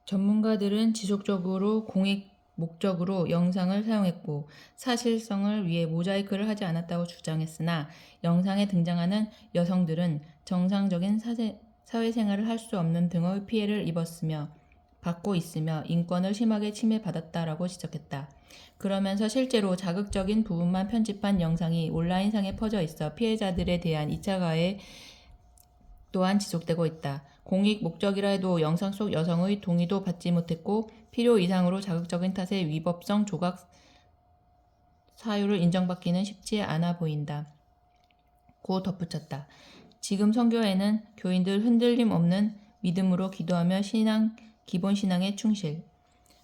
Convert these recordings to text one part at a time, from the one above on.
전문가들은 지속적으로 공익 목적으로 영상을 사용했고 사실성을 위해 모자이크를 하지 않았다고 주장했으나 영상에 등장하는 여성들은 정상적인 사회생활을 할 수 없는 등의 피해를 받고 있으며 인권을 심하게 침해받았다라고 지적했다. 그러면서 실제로 자극적인 부분만 편집한 영상이 온라인상에 퍼져 있어 피해자들에 대한 2차 가해 또한 지속되고 있다. 공익 목적이라 해도 영상 속 여성의 동의도 받지 못했고 필요 이상으로 자극적인 탓에 위법성 조각 사유를 인정받기는 쉽지 않아 보인다. 고 덧붙였다. 지금 선교회는 교인들 흔들림 없는 믿음으로 기도하며 기본 신앙에 충실.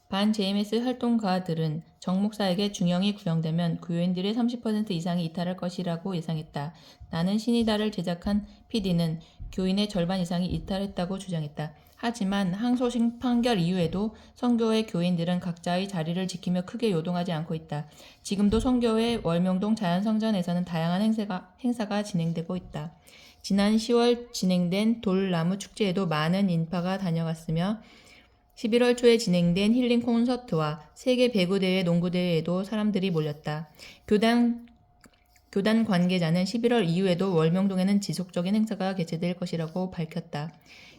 반 JMS 활동가들은 정 목사에게 중형이 구형되면 교인들의 30% 이상이 이탈할 것이라고 예상했다. 나는 신이다를 제작한 PD는 교인의 절반 이상이 이탈했다고 주장했다. 하지만 항소심 판결 이후에도 선교회 교인들은 각자의 자리를 지키며 크게 요동하지 않고 있다. 지금도 선교회 월명동 자연성전에서는 다양한 행사가 진행되고 있다. 지난 10월 진행된 돌나무 축제에도 많은 인파가 다녀갔으며 11월 초에 진행된 힐링 콘서트와 세계 배구대회 농구대회에도 사람들이 몰렸다. 교단 관계자는 11월 이후에도 월명동에는 지속적인 행사가 개최될 것이라고 밝혔다.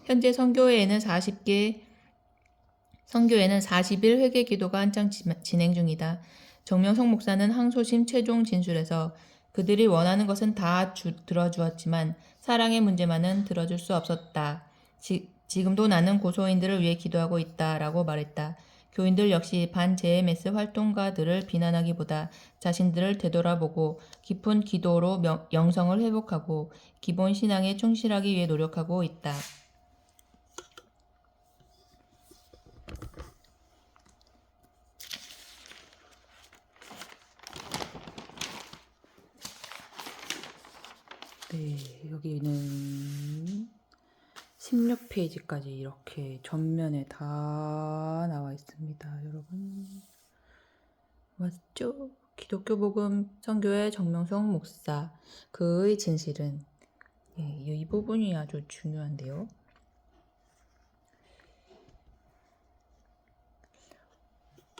현재 선교회에는 40일 회개 기도가 한창 진행 중이다. 정명석 목사는 항소심 최종 진술에서 그들이 원하는 것은 다 들어주었지만 사랑의 문제만은 들어줄 수 없었다. 지금도 나는 고소인들을 위해 기도하고 있다 라고 말했다. 교인들 역시 반 JMS 활동가들을 비난하기보다 자신들을 되돌아보고 깊은 기도로 영성을 회복하고 기본 신앙에 충실하기 위해 노력하고 있다. 네, 여기는 16페이지까지 이렇게 전면에 다 나와 있습니다. 여러분 맞죠? 기독교 복음 선교회 정명석 목사 그의 진실은 이 부분이 아주 중요한데요.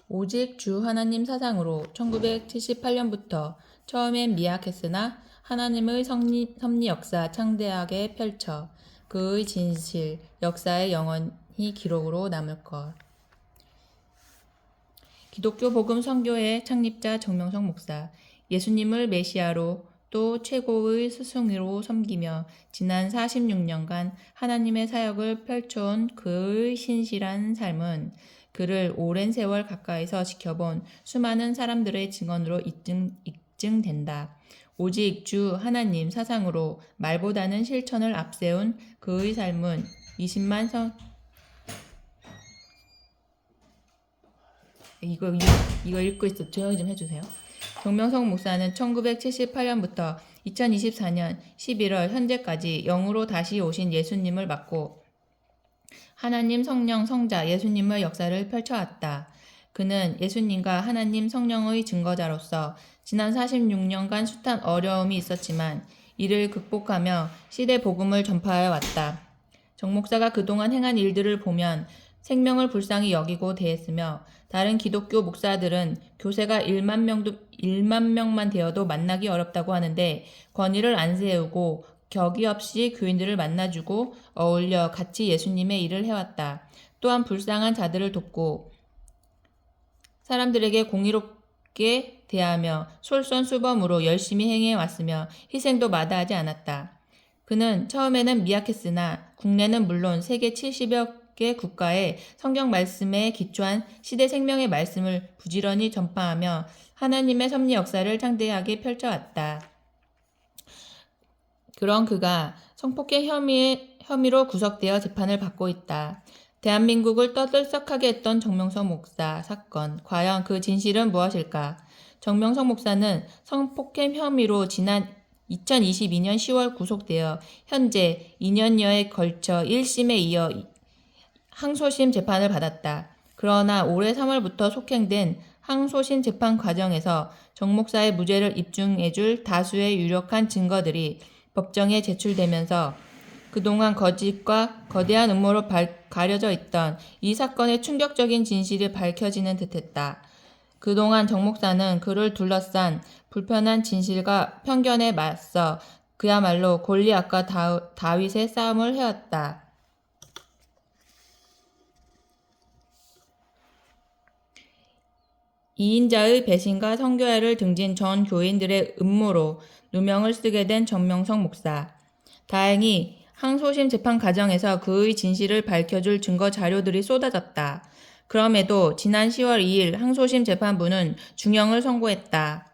오직 주 하나님 사상으로 1978년부터 처음엔 미약했으나 하나님의 섭리 역사 창대하게 펼쳐 그의 진실 역사에 영원히 기록으로 남을 것. 기독교 복음 선교회 창립자 정명석 목사, 예수님을 메시아로 또 최고의 스승으로 섬기며 지난 46년간 하나님의 사역을 펼쳐온 그의 신실한 삶은 그를 오랜 세월 가까이서 지켜본 수많은 사람들의 증언으로 입증된다. 오직 주 하나님 사상으로 말보다는 실천을 앞세운 그의 삶은 20만 이거 읽고 있어. 조용히 좀 해주세요. 정명석 목사는 1978년부터 2024년 11월 현재까지 영으로 다시 오신 예수님을 맡고 하나님 성령 성자 예수님의 역사를 펼쳐왔다. 그는 예수님과 하나님 성령의 증거자로서 지난 46년간 숱한 어려움이 있었지만 이를 극복하며 시대 복음을 전파해 왔다. 정 목사가 그동안 행한 일들을 보면 생명을 불쌍히 여기고 대했으며 다른 기독교 목사들은 교세가 1만 명만 되어도 만나기 어렵다고 하는데 권위를 안 세우고 격이 없이 교인들을 만나주고 어울려 같이 예수님의 일을 해왔다. 또한 불쌍한 자들을 돕고 사람들에게 공의롭게 대하며 솔선수범으로 열심히 행해왔으며 희생도 마다하지 않았다. 그는 처음에는 미약했으나 국내는 물론 세계 70여 개 국가의 성경 말씀에 기초한 시대 생명의 말씀을 부지런히 전파하며 하나님의 섭리 역사를 창대하게 펼쳐왔다. 그런 그가 성폭행 혐의로 구속되어 재판을 받고 있다. 대한민국을 떠들썩하게 했던 정명석 목사 사건, 과연 그 진실은 무엇일까? 정명석 목사는 성폭행 혐의로 지난 2022년 10월 구속되어 현재 2년여에 걸쳐 1심에 이어 항소심 재판을 받았다. 그러나 올해 3월부터 속행된 항소심 재판 과정에서 정 목사의 무죄를 입증해줄 다수의 유력한 증거들이 법정에 제출되면서 그동안 거짓과 거대한 음모로 가려져 있던 이 사건의 충격적인 진실이 밝혀지는 듯했다. 그동안 정 목사는 그를 둘러싼 불편한 진실과 편견에 맞서 그야말로 골리앗과 다윗의 싸움을 해왔다. 이인자의 배신과 성교회를 등진 전 교인들의 음모로 누명을 쓰게 된 정명석 목사. 다행히 항소심 재판 과정에서 그의 진실을 밝혀줄 증거 자료들이 쏟아졌다. 그럼에도 지난 10월 2일 항소심 재판부는 중형을 선고했다.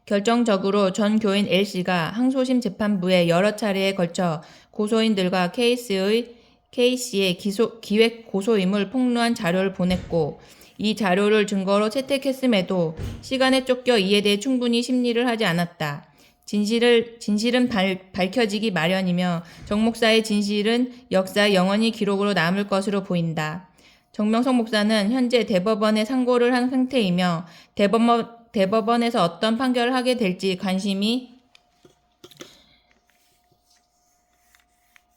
결정적으로 전 교인 L씨가 항소심 재판부에 여러 차례에 걸쳐 고소인들과 K씨의 기획 고소임을 폭로한 자료를 보냈고 이 자료를 증거로 채택했음에도 시간에 쫓겨 이에 대해 충분히 심리를 하지 않았다. 진실은 밝혀지기 마련이며 정 목사의 진실은 역사에 영원히 기록으로 남을 것으로 보인다. 정명석 목사는 현재 대법원에 상고를 한 상태이며 대법원에서 어떤 판결을 하게 될지 관심이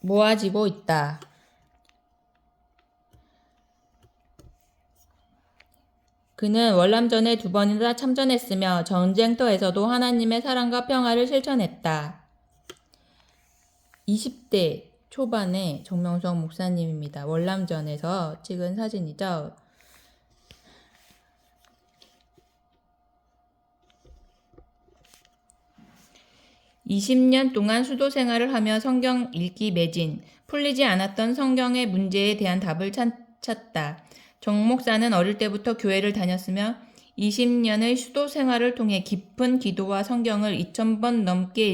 모아지고 있다. 그는 월남전에 2번이나 참전했으며 전쟁터에서도 하나님의 사랑과 평화를 실천했다. 20대 초반의 정명석 목사님입니다. 월남전에서 찍은 사진이죠. (20년) 동안 수도 생활을 하며 성경 읽기 매진, 풀리지 않았던 성경의 문제에 대한 답을 찾다. 정 목사는 어릴 때부터 교회를 다녔으며 20년의 수도 생활을 통해 깊은 기도와 성경을 2000번 넘게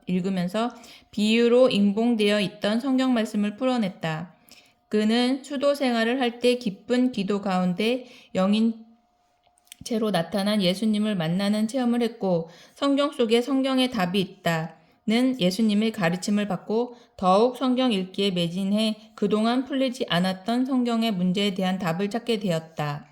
읽으면서 비유로 인봉되어 있던 성경 말씀을 풀어냈다. 그는 수도 생활을 할 때 깊은 기도 가운데 영인체로 나타난 예수님을 만나는 체험을 했고 성경 속에 성경의 답이 있다는 예수님의 가르침을 받고 더욱 성경 읽기에 매진해 그동안 풀리지 않았던 성경의 문제에 대한 답을 찾게 되었다.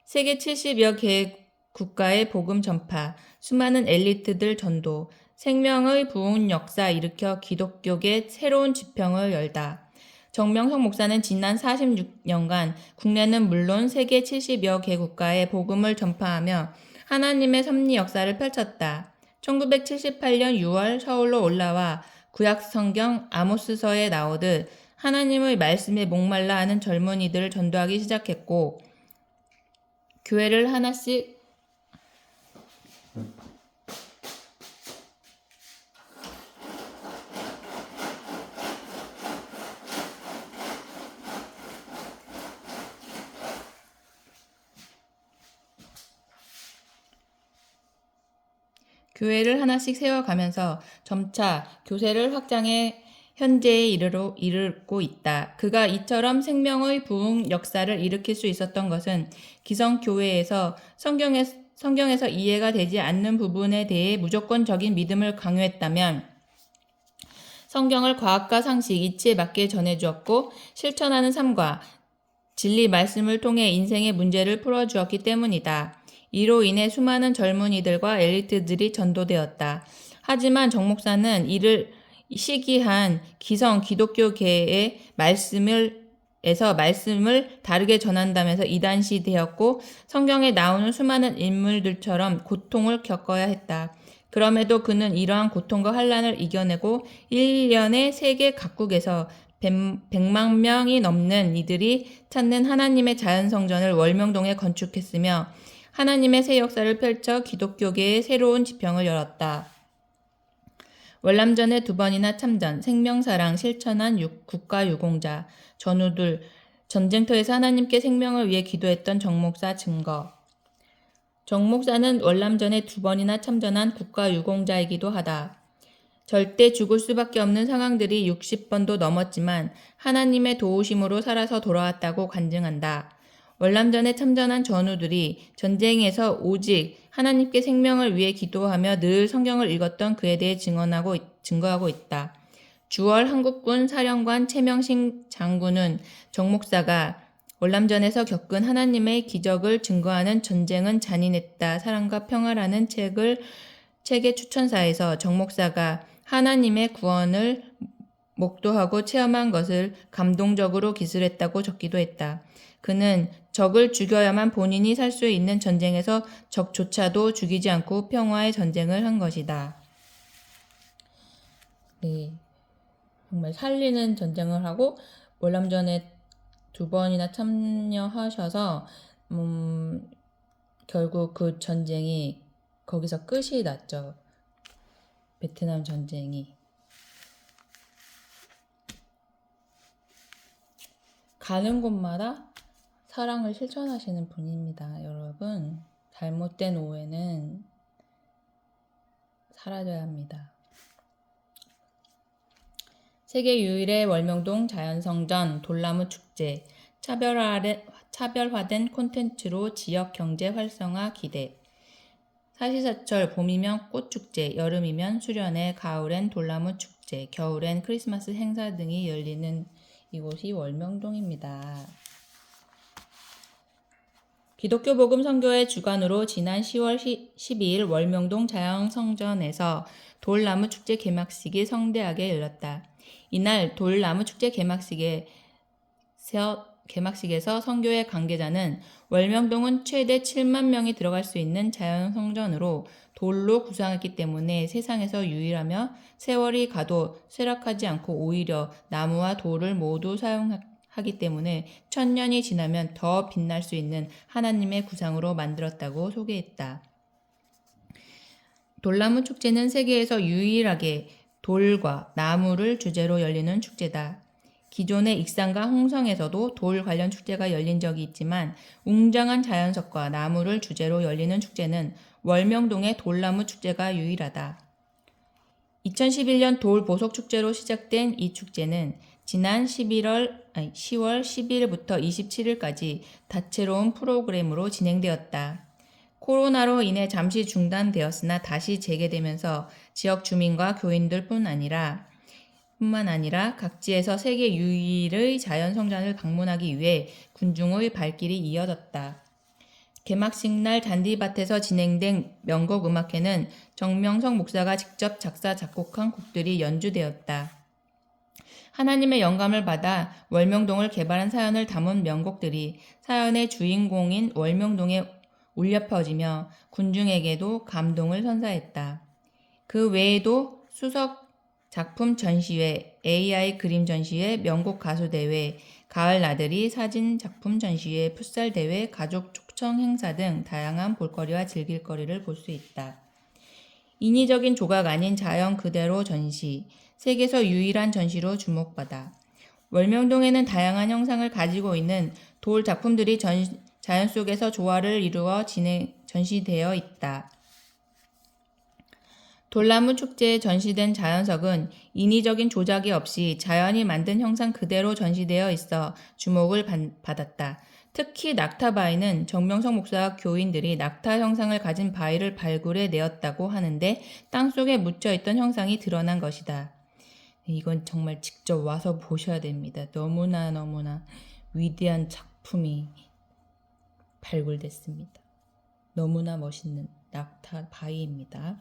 세계 70여 개 국가의 복음 전파, 수많은 엘리트들 전도, 생명의 부흥 역사 일으켜 기독교계 새로운 지평을 열다. 정명석 목사는 지난 46년간 국내는 물론 세계 70여 개 국가의 복음을 전파하며 하나님의 섭리 역사를 펼쳤다. 1978년 6월 서울로 올라와 구약 성경 아모스서에 나오듯 하나님의 말씀에 목말라 하는 젊은이들을 전도하기 시작했고 교회를 하나씩 세워가면서 점차 교세를 확장해 현재에 이르고 있다. 그가 이처럼 생명의 부흥 역사를 일으킬 수 있었던 것은 기성교회에서 성경에서 이해가 되지 않는 부분에 대해 무조건적인 믿음을 강요했다면 성경을 과학과 상식, 이치에 맞게 전해주었고 실천하는 삶과 진리 말씀을 통해 인생의 문제를 풀어주었기 때문이다. 이로 인해 수많은 젊은이들과 엘리트들이 전도되었다. 하지만 정 목사는 이를 시기한 기성 기독교계의 말씀을 다르게 전한다면서 이단시 되었고 성경에 나오는 수많은 인물들처럼 고통을 겪어야 했다. 그럼에도 그는 이러한 고통과 환난을 이겨내고 1년에 세계 각국에서 100만 명이 넘는 이들이 찾는 하나님의 자연성전을 월명동에 건축했으며 하나님의 새 역사를 펼쳐 기독교계의 새로운 지평을 열었다. 월남전에 2번이나 참전, 생명사랑 실천한 국가유공자, 전우들, 전쟁터에서 하나님께 생명을 위해 기도했던 정 목사 증거. 정 목사는 월남전에 2번이나 참전한 국가유공자이기도 하다. 절대 죽을 수밖에 없는 상황들이 60번도 넘었지만 하나님의 도우심으로 살아서 돌아왔다고 간증한다. 월남전에 참전한 전우들이 전쟁에서 오직 하나님께 생명을 위해 기도하며 늘 성경을 읽었던 그에 대해 증거하고 있다. 주월 한국군 사령관 최명신 장군은 정 목사가 월남전에서 겪은 하나님의 기적을 증거하는 전쟁은 잔인했다. 사랑과 평화라는 책의 추천사에서 정 목사가 하나님의 구원을 목도하고 체험한 것을 감동적으로 기술했다고 적기도 했다. 그는 적을 죽여야만 본인이 살 수 있는 전쟁에서 적조차도 죽이지 않고 평화의 전쟁을 한 것이다. 네, 정말 살리는 전쟁을 하고 월남전에 2번이나 참여하셔서 결국 그 전쟁이 거기서 끝이 났죠. 베트남 전쟁이. 가는 곳마다 사랑을 실천하시는 분입니다. 여러분, 잘못된 오해는 사라져야 합니다. 세계 유일의 월명동 자연성전 돌나무 축제, 차별화된 콘텐츠로 지역 경제 활성화 기대. 사시사철 봄이면 꽃축제, 여름이면 수련회, 가을엔 돌나무 축제, 겨울엔 크리스마스 행사 등이 열리는 이곳이 월명동입니다. 기독교 복음 선교회 주관으로 지난 10월 12일 월명동 자연성전에서 돌나무 축제 개막식이 성대하게 열렸다. 이날 돌나무 축제 개막식에서 선교회 관계자는 월명동은 최대 7만 명이 들어갈 수 있는 자연성전으로 돌로 구성했기 때문에 세상에서 유일하며 세월이 가도 쇠락하지 않고 오히려 나무와 돌을 모두 사용하기 때문에 1000년이 지나면 더 빛날 수 있는 하나님의 구상으로 만들었다고 소개했다. 돌나무 축제는 세계에서 유일하게 돌과 나무를 주제로 열리는 축제다. 기존의 익산과 홍성에서도 돌 관련 축제가 열린 적이 있지만 웅장한 자연석과 나무를 주제로 열리는 축제는 월명동의 돌나무 축제가 유일하다. 2011년 돌 보석 축제로 시작된 이 축제는 지난 10월 12일부터 27일까지 다채로운 프로그램으로 진행되었다. 코로나로 인해 잠시 중단되었으나 다시 재개되면서 지역 주민과 교인들 뿐만 아니라 각지에서 세계 유일의 자연성전을 방문하기 위해 군중의 발길이 이어졌다. 개막식 날 잔디밭에서 진행된 명곡 음악회는 정명석 목사가 직접 작사 작곡한 곡들이 연주되었다. 하나님의 영감을 받아 월명동을 개발한 사연을 담은 명곡들이 사연의 주인공인 월명동에 울려 퍼지며 군중에게도 감동을 선사했다. 그 외에도 수석 작품 전시회, AI 그림 전시회, 명곡 가수 대회, 가을 나들이 사진 작품 전시회, 풋살 대회, 가족 초청 행사 등 다양한 볼거리와 즐길거리를 볼 수 있다. 인위적인 조각 아닌 자연 그대로 전시, 세계에서 유일한 전시로 주목받아. 월명동에는 다양한 형상을 가지고 있는 돌 작품들이 자연 속에서 조화를 이루어 전시되어 있다. 돌나무 축제에 전시된 자연석은 인위적인 조작이 없이 자연이 만든 형상 그대로 전시되어 있어 주목을 받았다. 특히 낙타바위는 정명석 목사와 교인들이 낙타 형상을 가진 바위를 발굴해 내었다고 하는데 땅속에 묻혀있던 형상이 드러난 것이다. 이건 정말 직접 와서 보셔야 됩니다. 너무나 위대한 작품이 발굴됐습니다. 너무나 멋있는 낙타 바위입니다.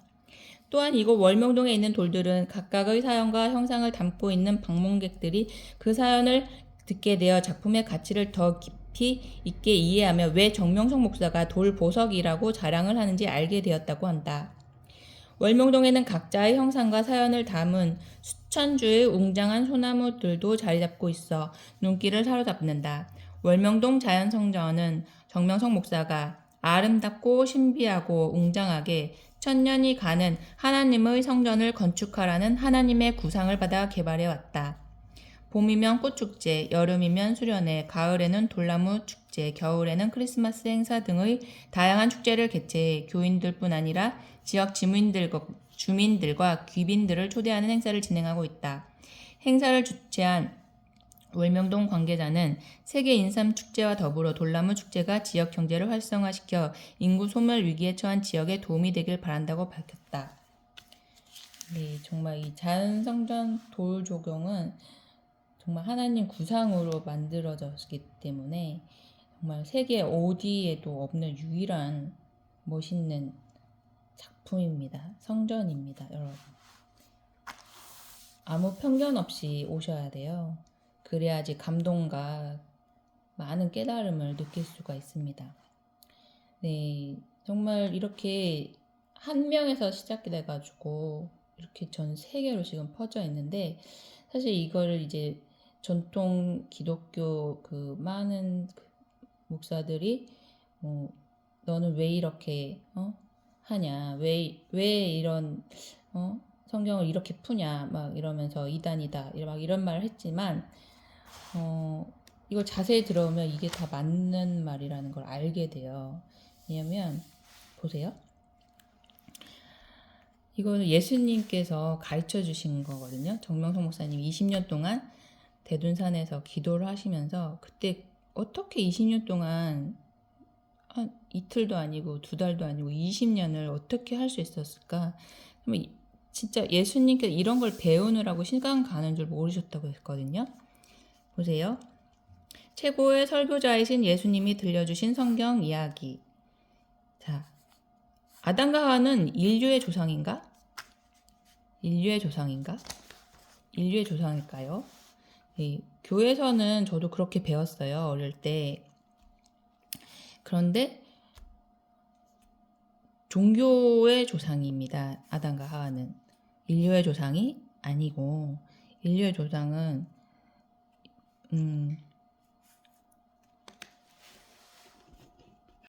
또한 이곳 월명동에 있는 돌들은 각각의 사연과 형상을 담고 있는 방문객들이 그 사연을 듣게 되어 작품의 가치를 더 깊이 있게 이해하며 왜 정명석 목사가 돌 보석이라고 자랑을 하는지 알게 되었다고 한다. 월명동에는 각자의 형상과 사연을 담은 수천 주의 웅장한 소나무들도 자리 잡고 있어 눈길을 사로잡는다. 월명동 자연성전은 정명석 목사가 아름답고 신비하고 웅장하게 1000년이 가는 하나님의 성전을 건축하라는 하나님의 구상을 받아 개발해왔다. 봄이면 꽃축제, 여름이면 수련회, 가을에는 돌나무 축제, 겨울에는 크리스마스 행사 등의 다양한 축제를 개최해 교인들뿐 아니라 지역 주민들과 귀빈들을 초대하는 행사를 진행하고 있다. 행사를 주최한 월명동 관계자는 세계 인삼 축제와 더불어 돌나무 축제가 지역 경제를 활성화시켜 인구 소멸 위기에 처한 지역에 도움이 되길 바란다고 밝혔다. 네, 정말 이 자연성전 돌 조경은 정말 하나님 구상으로 만들어졌기 때문에 정말 세계 어디에도 없는 유일한 멋있는 작품입니다. 성전입니다, 여러분. 아무 편견 없이 오셔야 돼요. 그래야지 감동과 많은 깨달음을 느낄 수가 있습니다. 네, 정말 이렇게 한 명에서 시작이 돼가지고 이렇게 전 세계로 지금 퍼져 있는데, 사실 이거를 이제 전통 기독교 그 많은 그 목사들이 너는 왜 이렇게 하냐, 왜 이런 성경을 이렇게 푸냐 막 이러면서 이단이다 막 이런 말을 했지만, 이걸 자세히 들어보면 이게 다 맞는 말이라는 걸 알게 돼요. 왜냐면 보세요. 이거는 예수님께서 가르쳐 주신 거거든요. 정명석 목사님 20년 동안 대둔산에서 기도를 하시면서, 그때 어떻게 20년 동안 한 이틀도 아니고 두 달도 아니고 20년을 어떻게 할 수 있었을까? 진짜 예수님께서 이런 걸 배우느라고 시간 가는 줄 모르셨다고 했거든요. 보세요. 최고의 설교자이신 예수님이 들려주신 성경 이야기. 자, 아담과 하와는 인류의 조상인가? 인류의 조상인가? 인류의 조상일까요? 교회에서는 저도 그렇게 배웠어요, 어릴 때. 그런데 종교의 조상입니다, 아담과 하와는. 인류의 조상이 아니고, 인류의 조상은